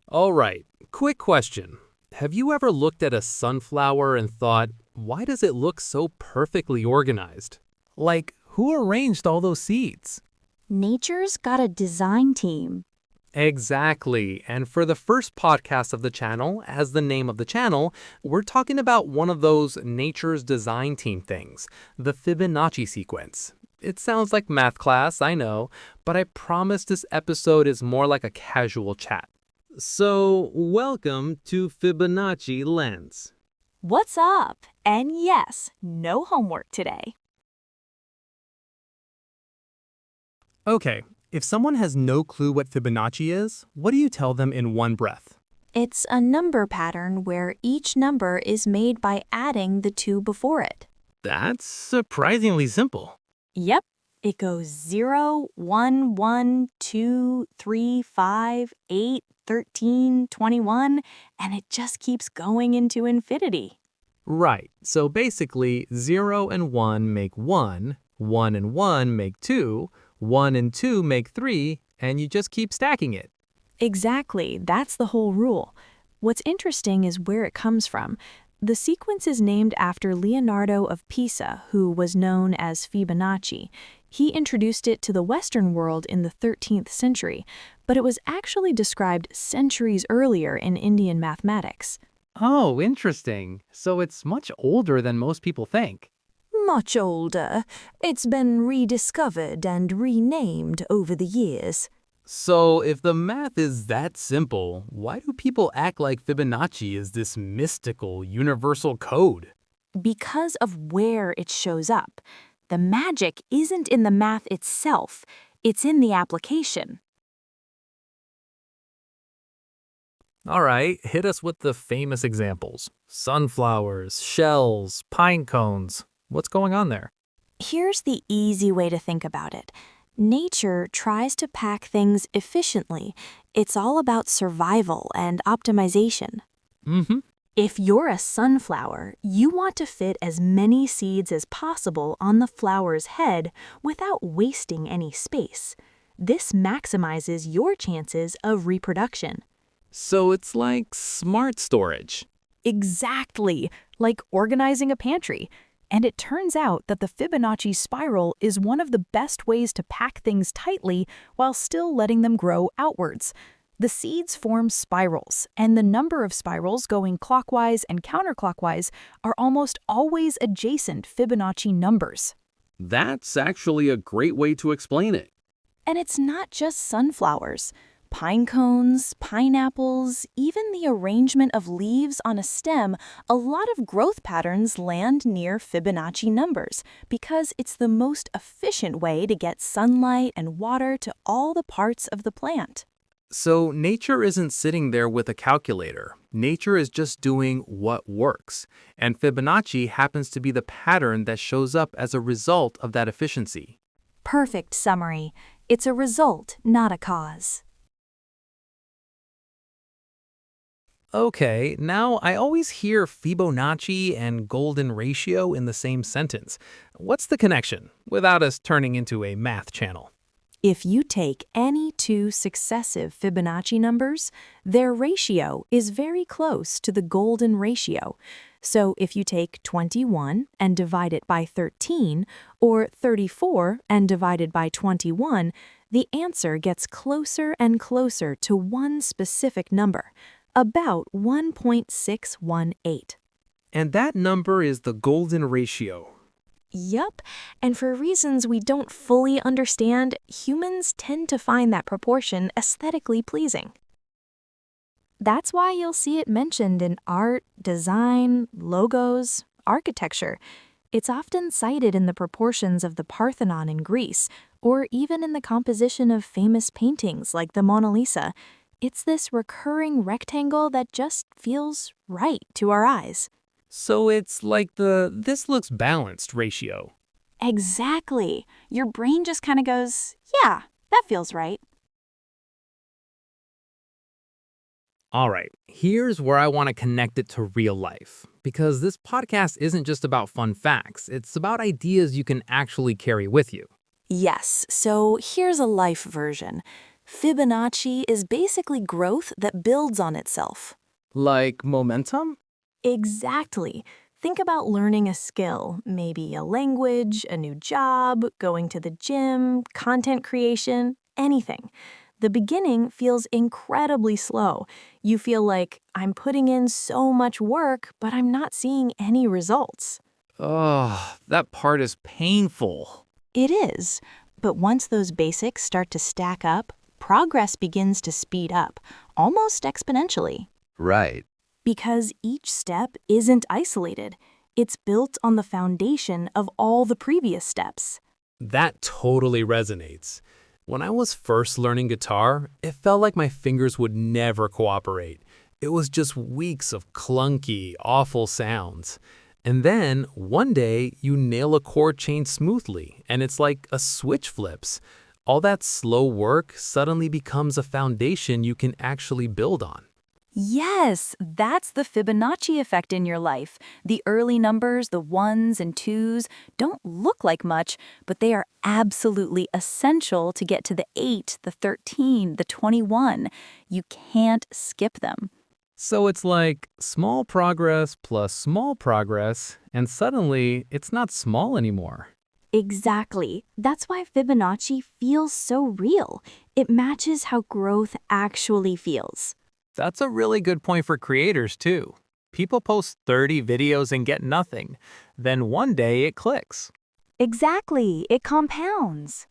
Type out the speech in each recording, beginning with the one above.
All right, quick question. Have you ever looked at a sunflower and thought, why does it look so perfectly organized? Like, who arranged all those seeds? Nature's got a design team. Exactly. And for the first podcast of the channel, as the name of the channel, we're talking about one of those nature's design team things, the Fibonacci sequence. It sounds like math class, I know, but I promise this episode is more like a casual chat. So, welcome to Fibonacci Lens. What's up? And yes, no homework today. Okay, if someone has no clue what Fibonacci is, what do you tell them in one breath? It's a number pattern where each number is made by adding the two before it. That's surprisingly simple. Yep, it goes 0, 1, 1, 2, 3, 5, 8, 13, 21, and it just keeps going into infinity. Right, so basically 0 and 1 make 1, 1 and 1 make 2, 1 and 2 make 3, and you just keep stacking it. Exactly, that's the whole rule. What's interesting is where it comes from. The sequence is named after Leonardo of Pisa, who was known as Fibonacci. He introduced it to the Western world in the 13th century, but it was actually described centuries earlier in Indian mathematics. Oh, interesting. So it's much older than most people think. Much older. It's been rediscovered and renamed over the years. So if the math is that simple, why do people act like Fibonacci is this mystical, universal code? Because of where it shows up. The magic isn't in the math itself, it's in the application. All right, hit us with the famous examples. Sunflowers, shells, pine cones. What's going on there? Here's the easy way to think about it. Nature tries to pack things efficiently. It's all about survival and optimization. Mm-hmm. If you're a sunflower, you want to fit as many seeds as possible on the flower's head without wasting any space. This maximizes your chances of reproduction. So it's like smart storage. Exactly, like organizing a pantry. And it turns out that the Fibonacci spiral is one of the best ways to pack things tightly while still letting them grow outwards. The seeds form spirals, and the number of spirals going clockwise and counterclockwise are almost always adjacent Fibonacci numbers. That's actually a great way to explain it. And it's not just sunflowers. Pine cones, pineapples, even the arrangement of leaves on a stem, a lot of growth patterns land near Fibonacci numbers because it's the most efficient way to get sunlight and water to all the parts of the plant. So nature isn't sitting there with a calculator. Nature is just doing what works. And Fibonacci happens to be the pattern that shows up as a result of that efficiency. Perfect summary. It's a result, not a cause. Okay, now I always hear Fibonacci and golden ratio in the same sentence. What's the connection, without us turning into a math channel? If you take any two successive Fibonacci numbers, their ratio is very close to the golden ratio. So if you take 21 and divide it by 13, or 34 and divide it by 21, the answer gets closer and closer to one specific number, about 1.618. And that number is the golden ratio. Yup, and for reasons we don't fully understand, humans tend to find that proportion aesthetically pleasing. That's why you'll see it mentioned in art, design, logos, architecture. It's often cited in the proportions of the Parthenon in Greece, or even in the composition of famous paintings like the Mona Lisa. It's this recurring rectangle that just feels right to our eyes. So it's like the this looks balanced ratio. Exactly. Your brain just kind of goes, yeah, that feels right. All right, here's where I want to connect it to real life. Because this podcast isn't just about fun facts, it's about ideas you can actually carry with you. Yes, so here's a life version. Fibonacci is basically growth that builds on itself. Like momentum? Exactly. Think about learning a skill, maybe a language, a new job, going to the gym, content creation, anything. The beginning feels incredibly slow. You feel like, I'm putting in so much work, but I'm not seeing any results. Ugh, that part is painful. It is. But once those basics start to stack up, progress begins to speed up, almost exponentially. Right. Because each step isn't isolated. It's built on the foundation of all the previous steps. That totally resonates. When I was first learning guitar, it felt like my fingers would never cooperate. It was just weeks of clunky, awful sounds. And then, one day, you nail a chord change smoothly, and it's like a switch flips. All that slow work suddenly becomes a foundation you can actually build on. Yes, that's the Fibonacci effect in your life. The early numbers, the ones and twos, don't look like much, but they are absolutely essential to get to the 8, the 13, the 21. You can't skip them. So it's like small progress plus small progress, and suddenly it's not small anymore. Exactly. That's why Fibonacci feels so real. It matches how growth actually feels. That's a really good point for creators, too. People post 30 videos and get nothing. Then one day it clicks. Exactly. It compounds.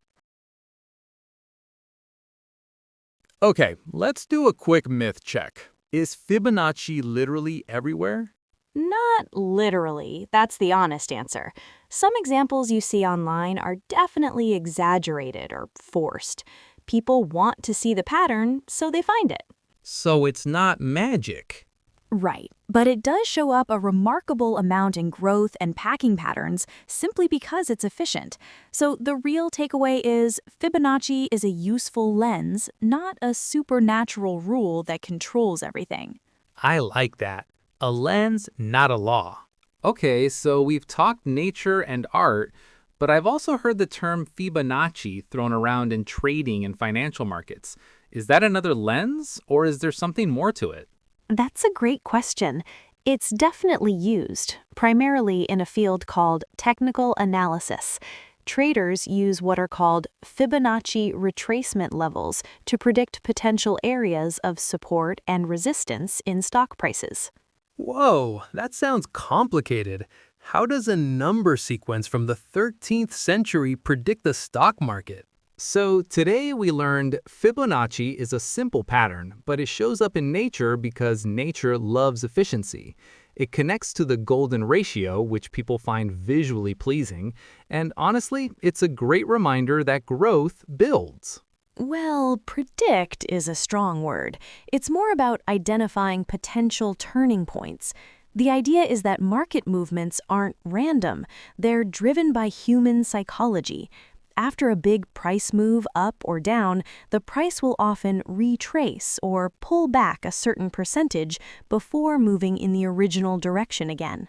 Okay, let's do a quick myth check. Is Fibonacci literally everywhere? Not literally. That's the honest answer. Some examples you see online are definitely exaggerated or forced. People want to see the pattern, so they find it. So it's not magic. Right, but it does show up a remarkable amount in growth and packing patterns simply because it's efficient. So the real takeaway is Fibonacci is a useful lens, not a supernatural rule that controls everything. I like that. A lens, not a law. Okay, so we've talked nature and art, but I've also heard the term Fibonacci thrown around in trading and financial markets. Is that another lens, or is there something more to it? That's a great question. It's definitely used, primarily in a field called technical analysis. Traders use what are called Fibonacci retracement levels to predict potential areas of support and resistance in stock prices. Whoa, that sounds complicated. How does a number sequence from the 13th century predict the stock market? So today we learned Fibonacci is a simple pattern, but it shows up in nature because nature loves efficiency. It connects to the golden ratio, which people find visually pleasing, and honestly, it's a great reminder that growth builds. Well, predict is a strong word. It's more about identifying potential turning points. The idea is that market movements aren't random. They're driven by human psychology. After a big price move up or down, the price will often retrace or pull back a certain percentage before moving in the original direction again.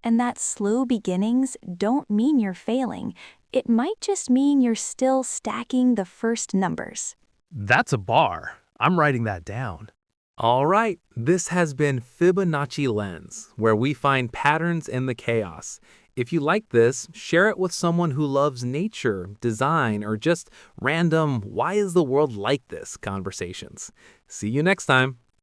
And that slow beginnings don't mean you're failing. It might just mean you're still stacking the first numbers. That's a bar. I'm writing that down. All right, this has been Fibonacci Lens, where we find patterns in the chaos. If you like this, share it with someone who loves nature, design, or just random, why is the world like this conversations. See you next time.